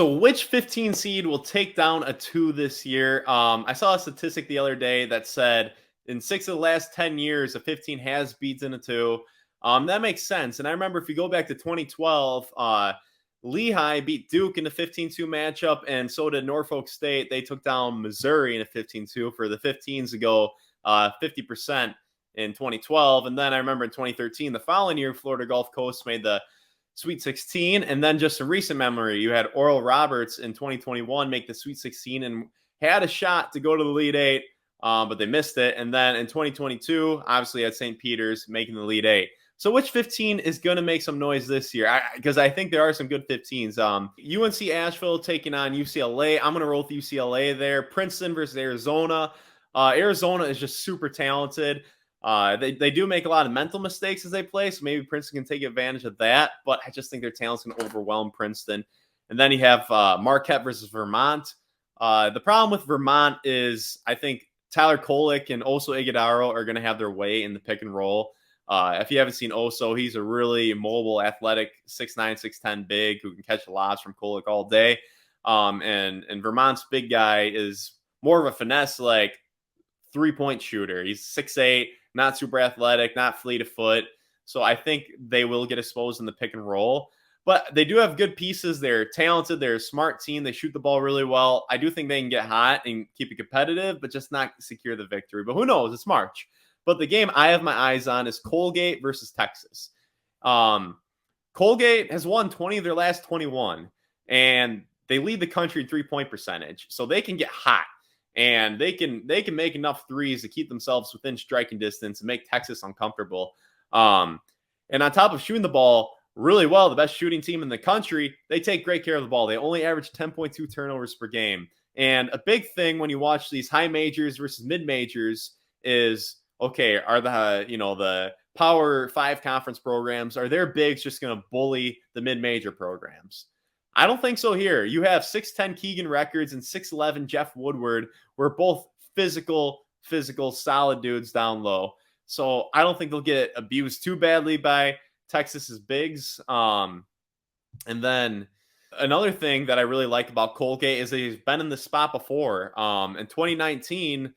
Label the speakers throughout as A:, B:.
A: So which 15 seed will take down a 2 this year? I saw a statistic the other day that said in 6 of the last 10 years, a 15 has beaten a 2. That makes sense. And I remember if you go back to 2012, Lehigh beat Duke in the 15-2 matchup, and so did Norfolk State. They took down Missouri in a 15-2 for the 15s to go 50% in 2012. And then I remember in 2013, the following year, Florida Gulf Coast made the Sweet 16. And then just a recent memory, you had Oral Roberts in 2021 make the Sweet 16 and had a shot to go to the Elite Eight, but they missed it. And then in 2022, obviously at St. Peter's making the Elite Eight. So which 15 is going to make some noise this year? Because I think there are some good 15s. UNC Asheville taking on UCLA. I'm going to roll with UCLA there. Princeton versus Arizona. Arizona is just super talented. They do make a lot of mental mistakes as they play, so maybe Princeton can take advantage of that. But I just think their talent's going to overwhelm Princeton. And then you have Marquette versus Vermont. The problem with Vermont is I think Tyler Kolek and Oso Iguodaro are going to have their way in the pick and roll. If you haven't seen Oso, he's a really mobile, athletic, 6'9", 6'10", big who can catch lots from Kolek all day. And Vermont's big guy is more of a finesse, like three-point shooter. He's 6'8", not super athletic, not fleet of foot. So I think they will get exposed in the pick and roll. But they do have good pieces. They're talented. They're a smart team. They shoot the ball really well. I do think they can get hot and keep it competitive, but just not secure the victory. But who knows? It's March. But the game I have my eyes on is Colgate versus Texas. Colgate has won 20 of their last 21, and they lead the country in three-point percentage. So they can get hot. And they can make enough threes to keep themselves within striking distance and make Texas uncomfortable. And on top of shooting the ball really well, the best shooting team in the country, they take great care of the ball. They only average 10.2 turnovers per game. And a big thing when you watch these high majors versus mid majors is, okay, are the Power 5 conference programs, are their bigs just going to bully the mid major programs? I don't think so here. You have 6'10" Keegan Records and 6'11" Jeff Woodward. We're both physical, solid dudes down low. So I don't think they'll get abused too badly by Texas's bigs. And then another thing that I really like about Colgate is that he's been in this spot before. In 2019,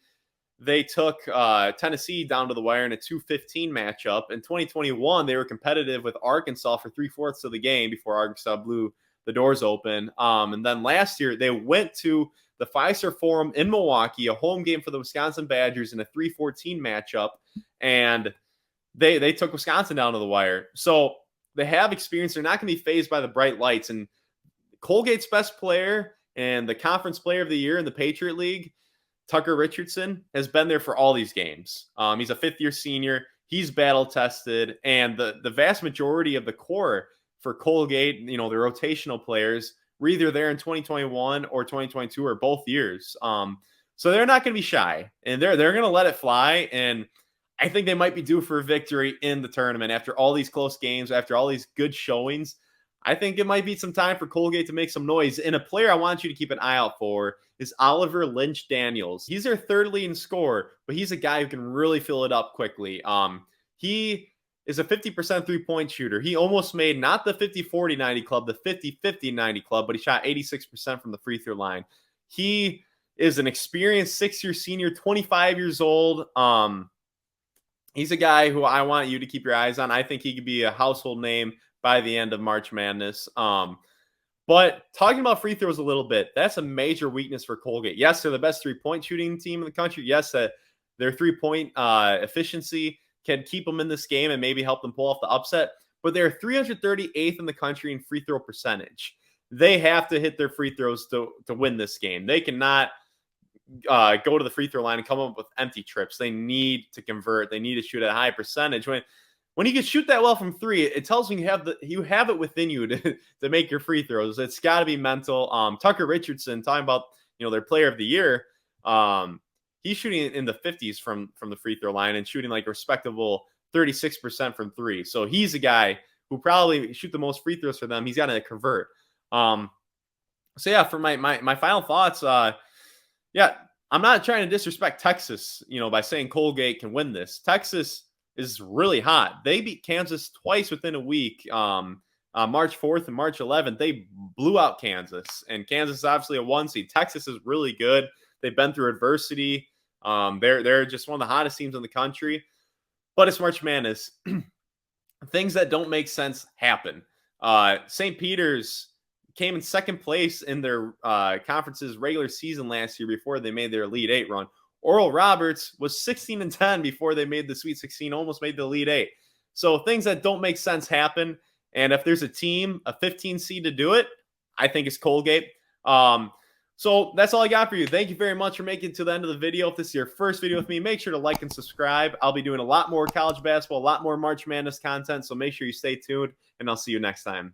A: they took Tennessee down to the wire in a 2-15 matchup. In 2021, they were competitive with Arkansas for 3/4 of the game before Arkansas blew the doors open. And then last year, they went to the Fiserv Forum in Milwaukee, a home game for the Wisconsin Badgers in a 3-14 matchup. And they took Wisconsin down to the wire. So they have experience. They're not going to be fazed by the bright lights. And Colgate's best player and the conference player of the year in the Patriot League, Tucker Richardson, has been there for all these games. He's a fifth-year senior. He's battle-tested. And the vast majority of the core for Colgate, the rotational players, were either there in 2021 or 2022 or both years. So they're not going to be shy, and they're going to let it fly. And I think they might be due for a victory in the tournament after all these close games, after all these good showings. I think it might be some time for Colgate to make some noise. And a player I want you to keep an eye out for is Oliver Lynch Daniels. He's their third leading scorer, but he's a guy who can really fill it up quickly. He is a 50% three-point shooter. He almost made not the 50-40-90 club, the 50-50-90 club, but he shot 86% from the free throw line. He is an experienced six-year senior, 25 years old. He's a guy who I want you to keep your eyes on. I think he could be a household name by the end of March Madness. But talking about free throws a little bit, that's a major weakness for Colgate. Yes, they're the best three-point shooting team in the country. Yes, their three-point efficiency can keep them in this game and maybe help them pull off the upset. But they're 338th in the country in free throw percentage. They have to hit their free throws to win this game. They cannot go to the free throw line and come up with empty trips. They need to convert. They need to shoot at a high percentage. When you can shoot that well from three, it tells me you have it within you to make your free throws. It's got to be mental. Tucker Richardson, talking about their player of the year, he's shooting in the 50s from the free throw line and shooting like a respectable 36% from three. So he's a guy who probably shoot the most free throws for them. He's got to convert. So yeah, for my final thoughts, I'm not trying to disrespect Texas, by saying Colgate can win this. Texas is really hot. They beat Kansas twice within a week. March 4th and March 11th, they blew out Kansas. And Kansas is obviously a 1 seed. Texas is really good. They've been through adversity. They're just one of the hottest teams in the country. But it's March Madness. Things that don't make sense happen. St. Peter's came in second place in their conference's regular season last year before they made their Elite Eight run. Oral Roberts was 16-10 before they made the Sweet 16, almost made the Elite Eight. So things that don't make sense happen. And if there's a team, a 15 seed to do it, I think it's Colgate. So that's all I got for you. Thank you very much for making it to the end of the video. If this is your first video with me, make sure to like and subscribe. I'll be doing a lot more college basketball, a lot more March Madness content. So make sure you stay tuned, and I'll see you next time.